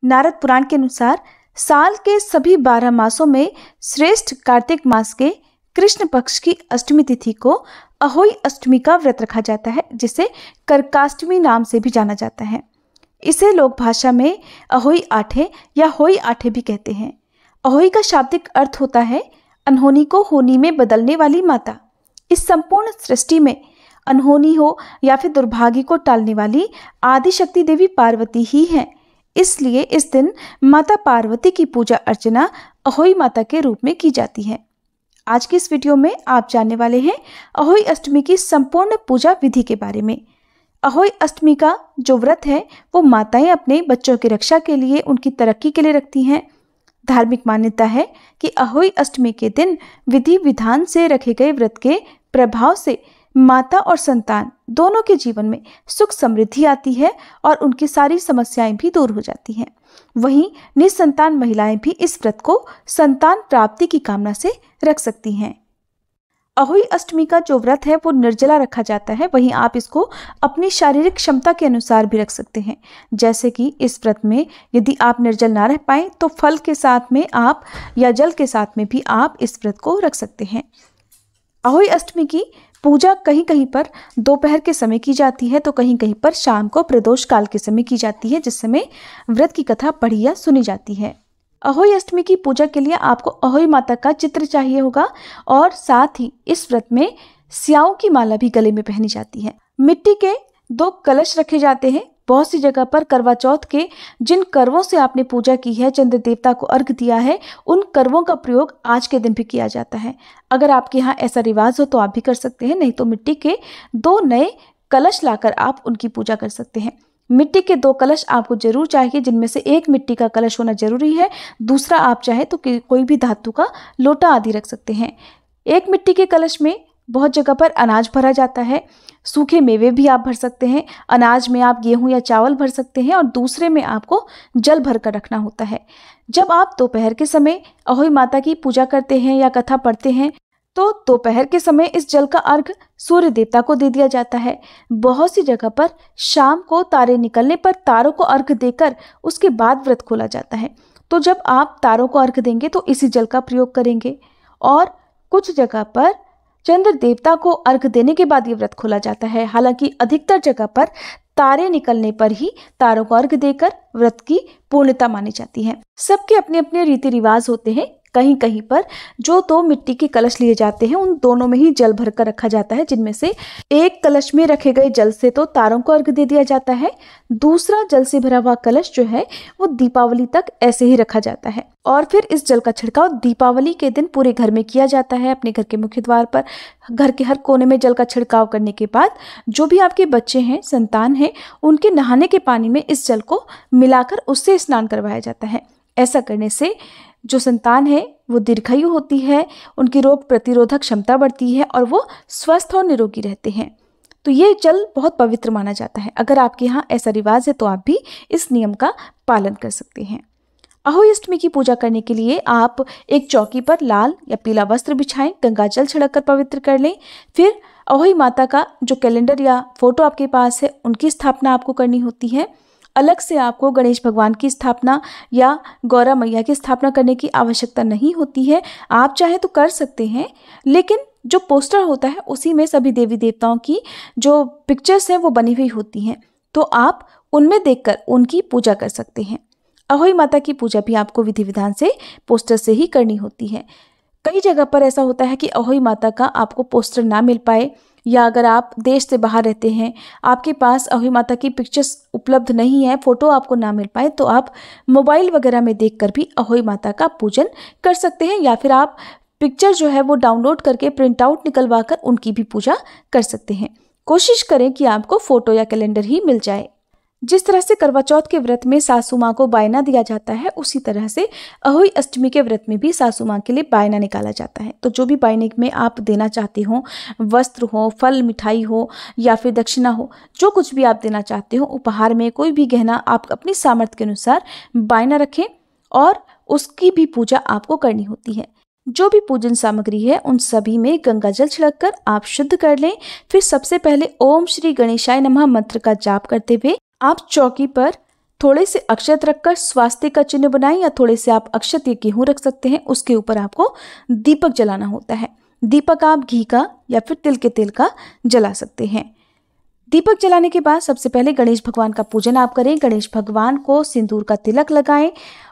नारद पुराण के अनुसार साल के सभी 12 मासों में श्रेष्ठ कार्तिक मास के कृष्ण पक्ष की अष्टमी तिथि को अहोई अष्टमी का व्रत रखा जाता है, जिसे करकाष्टमी नाम से भी जाना जाता है। इसे लोक भाषा में अहोई आठे या होई आठे भी कहते हैं। अहोई का शाब्दिक अर्थ होता है अनहोनी को होनी में बदलने वाली माता। इस संपूर्ण सृष्टि में अनहोनी हो या फिर दुर्भाग्य को टालने वाली आदि शक्ति देवी पार्वती ही है। इसलिए इस दिन माता पार्वती की पूजा अर्चना अहोई माता के रूप में की जाती है। आज की इस वीडियो में आप जानने वाले हैं अहोई अष्टमी की संपूर्ण पूजा विधि के बारे में। अहोई अष्टमी का जो व्रत है वो माताएं अपने बच्चों की रक्षा के लिए, उनकी तरक्की के लिए रखती हैं। धार्मिक मान्यता है कि अहोई अष्टमी के दिन विधि विधान से रखे गए व्रत के प्रभाव से माता और संतान दोनों के जीवन में सुख समृद्धि आती है और उनकी सारी समस्याएं भी दूर हो जाती हैं। वहीं निसंतान महिलाएं भी इस व्रत को संतान प्राप्ति की कामना से रख सकती हैं। अहोई अष्टमी का जो व्रत है वो निर्जला रखा जाता है। वहीं आप इसको अपनी शारीरिक क्षमता के अनुसार भी रख सकते हैं। जैसे कि इस व्रत में यदि आप निर्जल ना रह पाएं तो फल के साथ में आप या जल के साथ में भी आप इस व्रत को रख सकते हैं। अहोई अष्टमी की पूजा कहीं कहीं पर दोपहर के समय की जाती है तो कहीं कहीं पर शाम को प्रदोष काल के समय की जाती है, जिस समय व्रत की कथा पढ़ी या सुनी जाती है। अहोई अष्टमी की पूजा के लिए आपको अहोई माता का चित्र चाहिए होगा और साथ ही इस व्रत में स्याओं की माला भी गले में पहनी जाती है। मिट्टी के 2 कलश रखे जाते हैं। बहुत सी जगह पर करवा चौथ के जिन करवों से आपने पूजा की है, चंद्र देवता को अर्घ दिया है, उन करवों का प्रयोग आज के दिन भी किया जाता है। अगर आपके यहाँ ऐसा रिवाज हो तो आप भी कर सकते हैं, नहीं तो मिट्टी के 2 नए कलश लाकर आप उनकी पूजा कर सकते हैं। मिट्टी के 2 कलश आपको जरूर चाहिए, जिनमें से एक मिट्टी का कलश होना जरूरी है। दूसरा आप चाहे तो कोई भी धातु का लोटा आदि रख सकते हैं। एक मिट्टी के कलश में बहुत जगह पर अनाज भरा जाता है, सूखे मेवे भी आप भर सकते हैं। अनाज में आप गेहूं या चावल भर सकते हैं और दूसरे में आपको जल भर कर रखना होता है। जब आप दोपहर के समय अहोई माता की पूजा करते हैं या कथा पढ़ते हैं तो दोपहर के समय इस जल का अर्घ सूर्य देवता को दे दिया जाता है। बहुत सी जगह पर शाम को तारे निकलने पर तारों को अर्घ देकर उसके बाद व्रत खोला जाता है। तो जब आप तारों को अर्घ देंगे तो इसी जल का प्रयोग करेंगे। और कुछ जगह पर चंद्र देवता को अर्घ देने के बाद ये व्रत खोला जाता है। हालांकि अधिकतर जगह पर तारे निकलने पर ही तारों को अर्घ देकर व्रत की पूर्णता मानी जाती है। सबके अपने अपने रीति रिवाज होते हैं। कहीं कहीं पर जो 2 मिट्टी के कलश लिए जाते हैं उन दोनों में ही जल भरकर रखा जाता है, जिनमें से एक कलश में रखे गए जल से तो तारों को अर्घ दे दिया जाता है। दूसरा जल से भरा हुआ कलश जो है वो दीपावली तक ऐसे ही रखा जाता है और फिर इस जल का छिड़काव दीपावली के दिन पूरे घर में किया जाता है। अपने घर के मुख्य द्वार पर घर के हर कोने में जल का छिड़काव करने के बाद जो भी आपके बच्चे हैं, संतान हैं, उनके नहाने के पानी में इस जल को मिलाकर उससे स्नान करवाया जाता है। ऐसा करने से जो संतान है वो दीर्घायु होती है, उनकी रोग प्रतिरोधक क्षमता बढ़ती है और वो स्वस्थ और निरोगी रहते हैं। तो ये जल बहुत पवित्र माना जाता है। अगर आपके यहाँ ऐसा रिवाज है तो आप भी इस नियम का पालन कर सकते हैं। अहोई अष्टमी की पूजा करने के लिए आप एक चौकी पर लाल या पीला वस्त्र बिछाएं, गंगा जल छिड़ककर पवित्र कर लें। फिर अहोई माता का जो कैलेंडर या फोटो आपके पास है उनकी स्थापना आपको करनी होती है। अलग से आपको गणेश भगवान की स्थापना या गौरा मैया की स्थापना करने की आवश्यकता नहीं होती है। आप चाहे तो कर सकते हैं, लेकिन जो पोस्टर होता है उसी में सभी देवी देवताओं की जो पिक्चर्स हैं वो बनी हुई होती हैं, तो आप उनमें देखकर उनकी पूजा कर सकते हैं। अहोई माता की पूजा भी आपको विधि विधान से पोस्टर से ही करनी होती है। कई जगह पर ऐसा होता है कि अहोई माता का आपको पोस्टर ना मिल पाए, या अगर आप देश से बाहर रहते हैं, आपके पास अहोई माता की पिक्चर्स उपलब्ध नहीं है, फोटो आपको ना मिल पाए, तो आप मोबाइल वगैरह में देखकर भी अहोई माता का पूजन कर सकते हैं। या फिर आप पिक्चर जो है वो डाउनलोड करके प्रिंट आउट निकलवा कर उनकी भी पूजा कर सकते हैं। कोशिश करें कि आपको फोटो या कैलेंडर ही मिल जाए। जिस तरह से करवा चौथ के व्रत में सासू माँ को बायना दिया जाता है, उसी तरह से अहोई अष्टमी के व्रत में भी सासू माँ के लिए बायना निकाला जाता है। तो जो भी बायने में आप देना चाहते हो, वस्त्र हो, फल मिठाई हो या फिर दक्षिणा हो, जो कुछ भी आप देना चाहते हो, उपहार में कोई भी गहना आप अपनी सामर्थ्य के अनुसार बायना रखें और उसकी भी पूजा आपको करनी होती है। जो भी पूजन सामग्री है उन सभी में गंगा जल छिड़ककर आप शुद्ध कर लें। फिर सबसे पहले ओम श्री गणेशाय नमः मंत्र का जाप करते हुए आप चौकी पर थोड़े से अक्षत रखकर स्वास्तिक का चिन्ह बनाएं, या थोड़े से आप अक्षत या गेहूं रख सकते हैं। उसके ऊपर आपको दीपक जलाना होता है। दीपक आप घी का या फिर तिल के तेल का जला सकते हैं। दीपक जलाने के बाद सबसे पहले गणेश भगवान का पूजन आप करें। गणेश भगवान को सिंदूर का तिलक लगाएं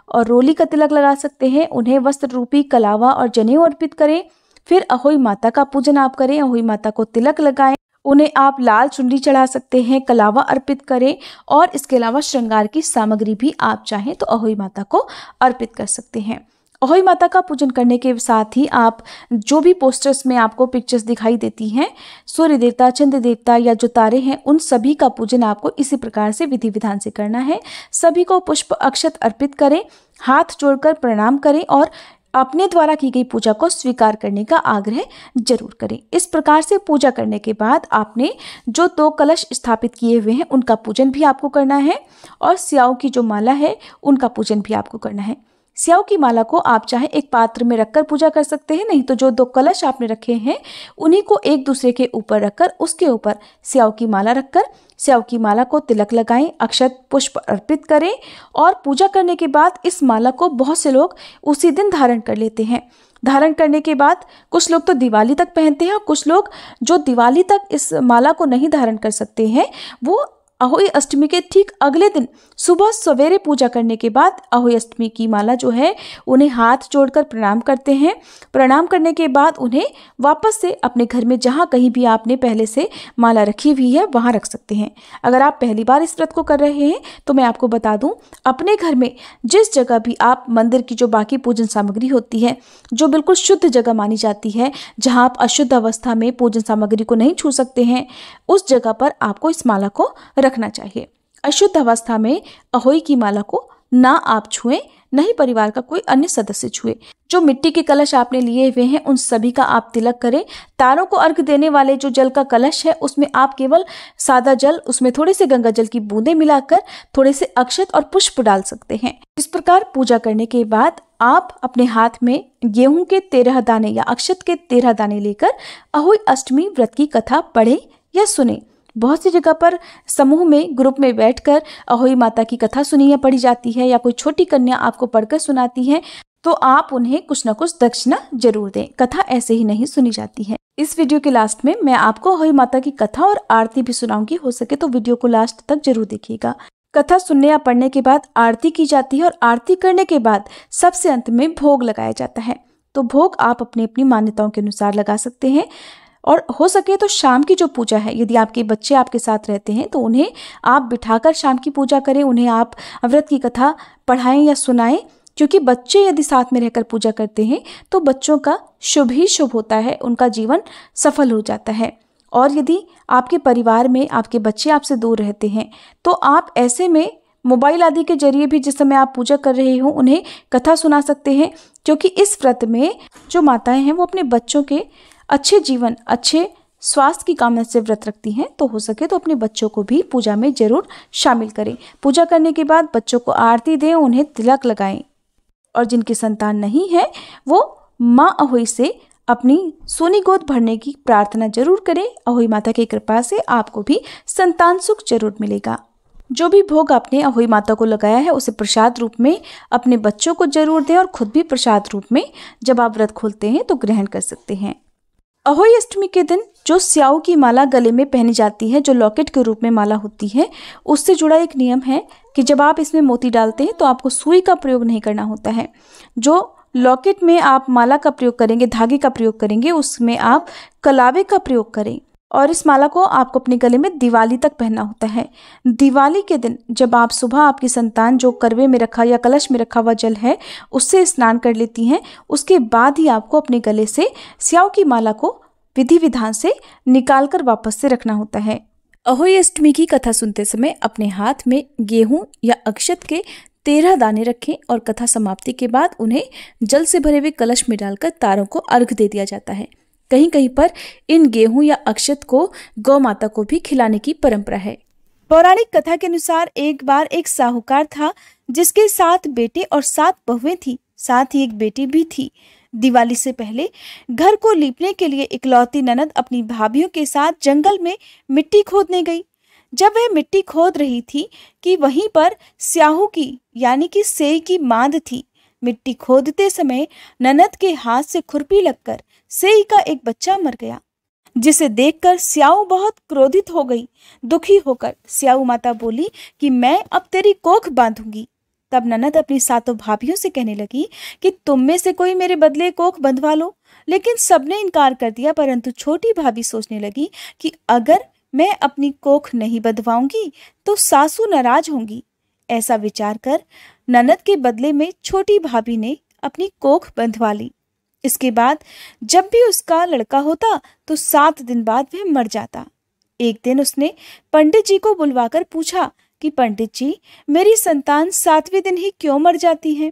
और रोली का तिलक लगा सकते हैं। उन्हें वस्त्र रूपी कलावा और जनेऊ अर्पित करें। फिर अहोई माता का पूजन आप करें। अहोई माता को तिलक लगाएं। उन्हें आप लाल चुनरी चढ़ा सकते हैं, कलावा अर्पित करें और इसके अलावा श्रृंगार की सामग्री भी आप चाहें तो अहोई माता को अर्पित कर सकते हैं। अहोई माता का पूजन करने के साथ ही आप जो भी पोस्टर्स में आपको पिक्चर्स दिखाई देती हैं, सूर्य देवता, चंद्र देवता या जो तारे हैं, उन सभी का पूजन आपको इसी प्रकार से विधि विधान से करना है। सभी को पुष्प अक्षत अर्पित करें, हाथ जोड़कर प्रणाम करें और अपने द्वारा की गई पूजा को स्वीकार करने का आग्रह जरूर करें। इस प्रकार से पूजा करने के बाद आपने जो 2 कलश स्थापित किए हुए हैं उनका पूजन भी आपको करना है और स्याऊ की जो माला है उनका पूजन भी आपको करना है। स्याऊ की माला को आप चाहे एक पात्र में रखकर पूजा कर सकते हैं, नहीं तो जो 2 कलश आपने रखे हैं उन्हीं को एक दूसरे के ऊपर रखकर उसके ऊपर स्याऊ की माला रखकर स्याऊ की माला को तिलक लगाएं, अक्षत पुष्प अर्पित करें और पूजा करने के बाद इस माला को बहुत से लोग उसी दिन धारण कर लेते हैं। धारण करने के बाद कुछ लोग तो दिवाली तक पहनते हैं और कुछ लोग जो दिवाली तक इस माला को नहीं धारण कर सकते हैं वो अहोई अष्टमी के ठीक अगले दिन सुबह सवेरे पूजा करने के बाद अहोई अष्टमी की माला जो है उन्हें हाथ जोड़कर प्रणाम करते हैं। प्रणाम करने के बाद उन्हें वापस से अपने घर में जहाँ कहीं भी आपने पहले से माला रखी हुई है वहाँ रख सकते हैं। अगर आप पहली बार इस व्रत को कर रहे हैं तो मैं आपको बता दूं, अपने घर में जिस जगह भी आप मंदिर की जो बाकी पूजन सामग्री होती है, जो बिल्कुल शुद्ध जगह मानी जाती है, जहाँ आप अशुद्ध अवस्था में पूजन सामग्री को नहीं छू सकते हैं, उस जगह पर आपको इस माला को रखना चाहिए। अशुद्ध अवस्था में अहोई की माला को ना आप छुएं, न ही परिवार का कोई अन्य सदस्य छुए। जो मिट्टी के कलश आपने लिए हुए हैं उन सभी का आप तिलक करें। तारों को अर्घ देने वाले जो जल का कलश है उसमें आप केवल सादा जल, उसमें थोड़े से गंगा जल की बूंदें मिलाकर थोड़े से अक्षत और पुष्प डाल सकते हैं। इस प्रकार पूजा करने के बाद आप अपने हाथ में गेहूं के 13 दाने या अक्षत के 13 दाने लेकर अहोई अष्टमी व्रत की कथा पढ़ें या सुने। बहुत सी जगह पर समूह में ग्रुप में बैठकर अहोई माता की कथा सुनी या पढ़ी जाती है या कोई छोटी कन्या आपको पढ़कर सुनाती है, तो आप उन्हें कुछ न कुछ दक्षिणा जरूर दें। कथा ऐसे ही नहीं सुनी जाती है। इस वीडियो के लास्ट में मैं आपको अहोई माता की कथा और आरती भी सुनाऊंगी। हो सके तो वीडियो को लास्ट तक जरूर देखिएगा। कथा सुनने या पढ़ने के बाद आरती की जाती है और आरती करने के बाद सबसे अंत में भोग लगाया जाता है। तो भोग आप अपनी अपनी मान्यताओं के अनुसार लगा सकते हैं और हो सके तो शाम की जो पूजा है, यदि आपके बच्चे आपके साथ रहते हैं तो उन्हें आप बिठाकर शाम की पूजा करें, उन्हें आप व्रत की कथा पढ़ाएं या सुनाएं, क्योंकि बच्चे यदि साथ में रहकर पूजा करते हैं तो बच्चों का शुभ ही शुभ होता है, उनका जीवन सफल हो जाता है। और यदि आपके परिवार में आपके बच्चे आपसे दूर रहते हैं तो आप ऐसे में मोबाइल आदि के जरिए भी जिस समय आप पूजा कर रहे हो उन्हें कथा सुना सकते हैं, क्योंकि इस व्रत में जो माताएं हैं वो अपने बच्चों के अच्छे जीवन, अच्छे स्वास्थ्य की कामना से व्रत रखती हैं। तो हो सके तो अपने बच्चों को भी पूजा में जरूर शामिल करें। पूजा करने के बाद बच्चों को आरती दें, उन्हें तिलक लगाएं और जिनकी संतान नहीं है वो माँ अहोई से अपनी सोनी गोद भरने की प्रार्थना जरूर करें। अहोई माता की कृपा से आपको भी संतान सुख जरूर मिलेगा। जो भी भोग आपने अहोई माता को लगाया है उसे प्रसाद रूप में अपने बच्चों को जरूर दें और खुद भी प्रसाद रूप में जब आप व्रत खोलते हैं तो ग्रहण कर सकते हैं। अहोई अष्टमी के दिन जो स्याऊ की माला गले में पहनी जाती है, जो लॉकेट के रूप में माला होती है, उससे जुड़ा एक नियम है कि जब आप इसमें मोती डालते हैं तो आपको सुई का प्रयोग नहीं करना होता है। जो लॉकेट में आप माला का प्रयोग करेंगे, धागे का प्रयोग करेंगे, उसमें आप कलावे का प्रयोग करें और इस माला को आपको अपने गले में दिवाली तक पहनना होता है। दिवाली के दिन जब आप सुबह आपकी संतान जो करवे में रखा या कलश में रखा हुआ जल है उससे स्नान कर लेती हैं, उसके बाद ही आपको अपने गले से स्याऊ की माला को विधि विधान से निकाल कर वापस से रखना होता है। अहोई अष्टमी की कथा सुनते समय अपने हाथ में गेहूं या अक्षत के 13 दाने रखें और कथा समाप्ति के बाद उन्हें जल से भरे हुए कलश में डालकर तारों को अर्घ दे दिया जाता है। कहीं कहीं पर इन गेहूं या अक्षत को गौ माता को भी खिलाने की परंपरा है। पौराणिक कथा के अनुसार एक बार एक साहूकार था जिसके 7 बेटे और 7 बहुएं थी, साथ ही एक बेटी भी थी। दिवाली से पहले घर को लीपने के लिए इकलौती ननद अपनी भाभियों के साथ जंगल में मिट्टी खोदने गई। जब वह मिट्टी खोद रही थी कि वहीं पर स्याहू की यानी कि सेई की मांद थी। मिट्टी खोदते समय ननद के हाथ से खुरपी लगकर सेई का एक बच्चा मर गया, जिसे देखकर स्याऊ बहुत क्रोधित हो गई। दुखी होकर स्याऊ माता बोली कि मैं अब तेरी कोख बांधूंगी। तब ननद अपनी सातों भाभियों से कहने लगी कि तुम में से कोई मेरे बदले कोख बंधवा लो। लेकिन सबने इनकार कर दिया, परंतु छोटी भाभी सोचने लगी कि अगर मैं अपनी कोख नहीं बंधवाऊंगी तो सासू नाराज होंगी। ऐसा विचार कर ननद के बदले में छोटी भाभी ने अपनी कोख बंधवा ली। इसके बाद जब भी उसका लड़का होता तो 7 दिन बाद वह मर जाता। एक दिन उसने पंडित जी को बुलवाकर पूछा कि पंडित जी, मेरी संतान 7वें दिन ही क्यों मर जाती है।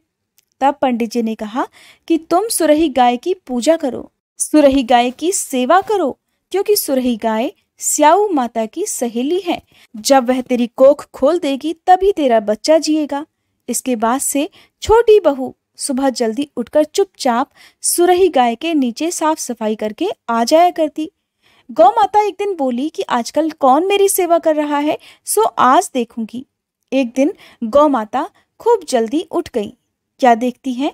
तब पंडित जी ने कहा कि तुम सुरही गाय की पूजा करो, सुरही गाय की सेवा करो, क्योंकि सुरही गाय स्याऊ माता की सहेली है। जब वह तेरी कोख खोल देगी तभी तेरा बच्चा जिएगा। इसके बाद से छोटी बहू सुबह जल्दी उठकर चुपचाप सुरही गाय के नीचे साफ सफाई करके आ जाया करती। गौ माता एक दिन बोली कि आजकल कौन मेरी सेवा कर रहा है, सो आज देखूंगी। एक दिन गौ माता खूब जल्दी उठ गई। क्या देखती है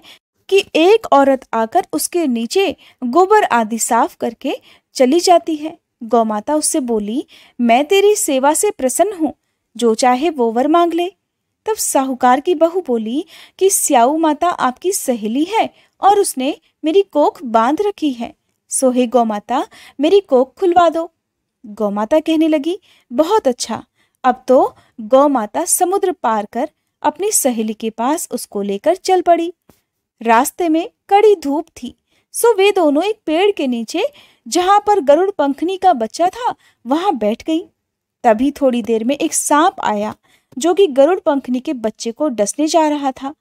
कि एक औरत आकर उसके नीचे गोबर आदि साफ करके चली जाती है। गौ माता उससे बोली, मैं तेरी सेवा से प्रसन्न हूँ, जो चाहे वो वर मांग ले। तब साहूकार की बहू बोली कि स्याऊ माता आपकी सहेली है और उसने मेरी कोख बांध रखी है, सो हे गौ माता मेरी कोख खुलवा दो। गौ माता कहने लगी, बहुत अच्छा। अब तो गौ माता समुद्र पार कर अपनी सहेली के पास उसको लेकर चल पड़ी। रास्ते में कड़ी धूप थी, सो वे दोनों एक पेड़ के नीचे, जहां पर गरुड़ पंखनी का बच्चा था, वहां बैठ गई। तभी थोड़ी देर में एक सांप आया जो कि गरुड़ पंखनी के बच्चे को डसने जा रहा था।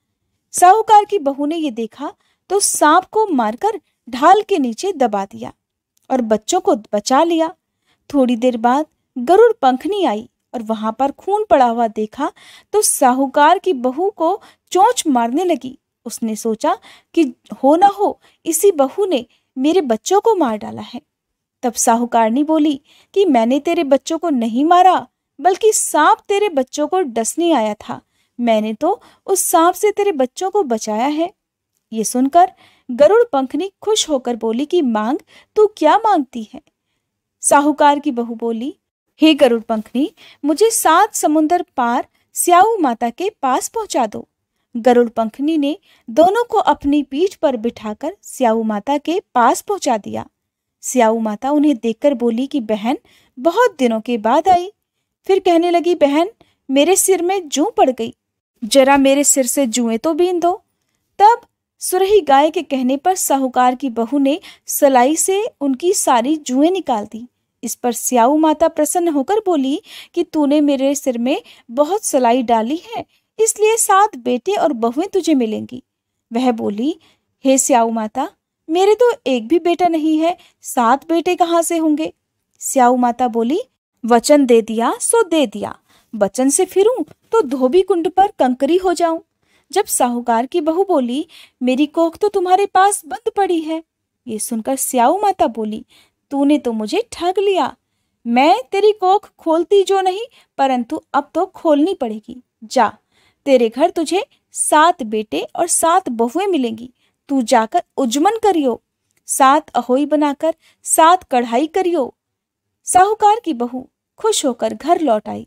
साहूकार की बहू ने ये देखा तो सांप को मारकर ढाल के नीचे दबा दिया और बच्चों को बचा लिया। थोड़ी देर बाद गरुड़ पंखनी आई और वहां पर खून पड़ा हुआ देखा तो साहूकार की बहू को चोंच मारने लगी। उसने सोचा कि हो ना हो इसी बहू ने मेरे बच्चों को मार डाला है। तब साहूकारनी बोली कि मैंने तेरे बच्चों को नहीं मारा, बल्कि सांप तेरे बच्चों को डसने आया था। मैंने तो उस सांप से तेरे बच्चों को बचाया है। ये सुनकर गरुड़ पंखनी खुश होकर बोली कि मांग, तू क्या मांगती है। साहूकार की बहू बोली, हे गरुड़ पंखनी, मुझे 7 समुंदर पार स्याऊ माता के पास पहुंचा दो। गरुड़ पंखनी ने दोनों को अपनी पीठ पर बिठाकर स्याऊ माता के पास पहुंचा दिया। स्याऊ माता उन्हें देखकर बोली कि बहन, बहुत दिनों के बाद आई। फिर कहने लगी, बहन मेरे सिर में जूं पड़ गई, जरा मेरे सिर से जुएं तो बीन दो। तब सुरही गाय के कहने पर साहूकार की बहू ने सलाई से उनकी सारी जुएं निकाल दी। इस पर स्याऊ माता प्रसन्न होकर बोली कि तूने मेरे सिर में बहुत सलाई डाली है, इसलिए 7 बेटे और बहुएं तुझे मिलेंगी। वह बोली, हे स्याऊ माता, मेरे तो एक भी बेटा नहीं है, 7 बेटे कहाँ से होंगे। स्याऊ माता बोली, वचन दे दिया सो दे दिया, वचन से फिरूं तो धोबी कुंड पर कंकरी हो जाऊं। जब साहूकार की बहू बोली, मेरी कोख तो तुम्हारे पास बंद पड़ी है। ये सुनकर स्याऊ माता बोली, तूने तो मुझे ठग लिया। मैं तेरी कोख खोलती जो नहीं, परंतु अब तो खोलनी पड़ेगी। जा, तेरे घर तुझे 7 बेटे और 7 बहुएं मिलेंगी। तू जाकर उजमन करियो, 7 अहोई बनाकर 7 कढ़ाई करियो। साहूकार की बहू खुश होकर घर लौट आई।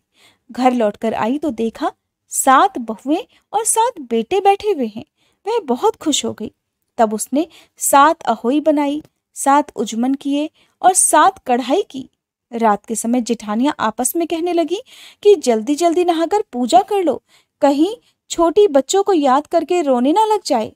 घर लौटकर आई तो देखा 7 बहुएं और 7 बेटे बैठे हुए हैं। वह बहुत खुश हो गई। तब उसने 7 अहोई बनाई, 7 उजमन किए और 7 कढ़ाई की। रात के समय जेठानियां आपस में कहने लगी कि जल्दी जल्दी नहाकर पूजा कर लो, कहीं छोटी बच्चों को याद करके रोने ना लग जाए।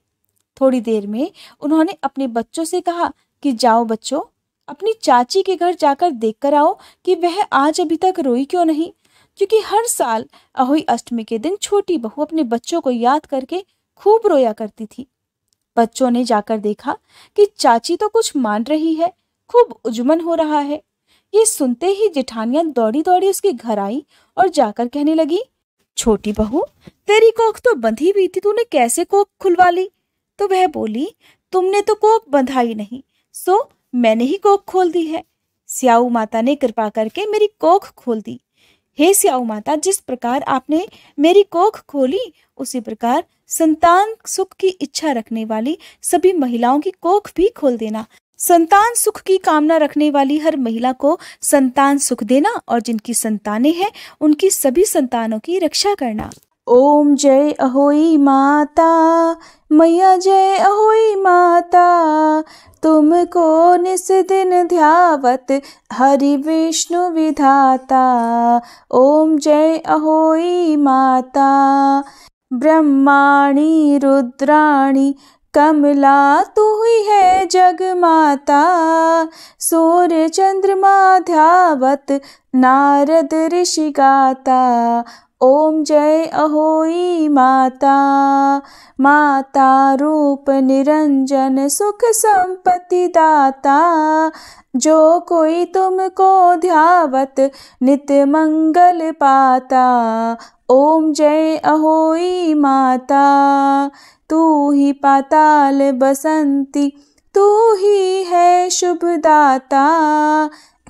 थोड़ी देर में उन्होंने अपने बच्चों से कहा कि जाओ बच्चों, अपनी चाची के घर जाकर देख कर आओ कि वह आज अभी तक रोई क्यों नहीं, क्योंकि हर साल अहोई अष्टमी के दिन छोटी बहू अपने बच्चों को याद करके खूब रोया करती थी। बच्चों ने जाकर देखा कि चाची तो कुछ मान रही है, खूब उजमन हो रहा है। ये सुनते ही जेठानियां दौड़ी दौड़ी उसके घर आई और जाकर कहने लगी, छोटी बहू, तेरी कोख तो बंधी हुई थी, तूने कैसे कोख खुलवा ली। तो वह बोली, तुमने तो कोख बंधाई नहीं, सो मैंने ही कोख खोल दी है। स्याऊ माता ने कृपा करके मेरी कोख खोल दी। हे स्याऊ माता, जिस प्रकार आपने मेरी कोख खोली, उसी प्रकार संतान सुख की इच्छा रखने वाली सभी महिलाओं की कोख भी खोल देना। संतान सुख की कामना रखने वाली हर महिला को संतान सुख देना और जिनकी संतानें हैं उनकी सभी संतानों की रक्षा करना। ओम जय अहोई माता, मैया जय अहोई माता, तुमको निस दिन ध्यावत हरि विष्णु विधाता। ओम जय अहोई माता, ब्रह्माणी रुद्राणी कमला तू ही है जग माता, सूर्य चंद्रमा ध्यावत नारद ऋषि गाता। ओम जय अहोई माता, माता रूप निरंजन सुख संपत्ति दाता, जो कोई तुमको ध्यावत नित्य मंगल पाता। ओम जय अहोई माता, तू ही पाताल बसंती, तू ही है शुभ दाता,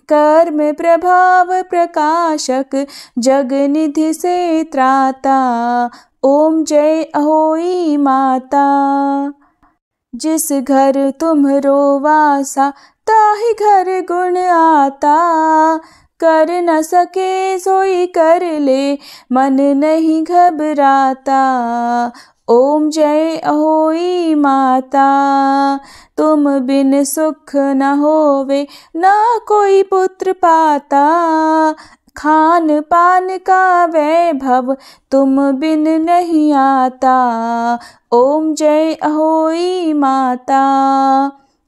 कर्म प्रभाव प्रकाशक जग निधि से त्राता। ओम जय अहोई माता, जिस घर तुम्हरो वासा, ताहि घर गुण आता, कर न सके सोई कर ले, मन नहीं घबराता। ओम जय अहोई माता, तुम बिन सुख न होवे, ना कोई पुत्र पाता, खान पान का वैभव तुम बिन नहीं आता। ओम जय अहोई माता,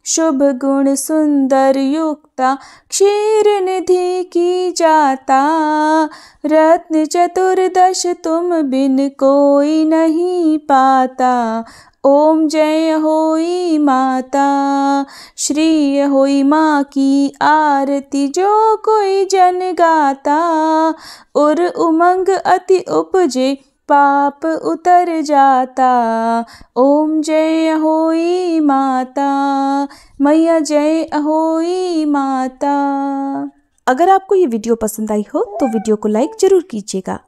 शुभ गुण सुंदर युक्ता, क्षीर निधि की जाता, रत्न चतुर्दश तुम बिन कोई नहीं पाता। ओम जय अहोई माता, श्री अहोई माँ की आरती जो कोई जन गाता, उर उमंग अति उपजे पाप उतर जाता। ओम जय अहोई माता, मैया जय अहोई माता। अगर आपको ये वीडियो पसंद आई हो तो वीडियो को लाइक जरूर कीजिएगा।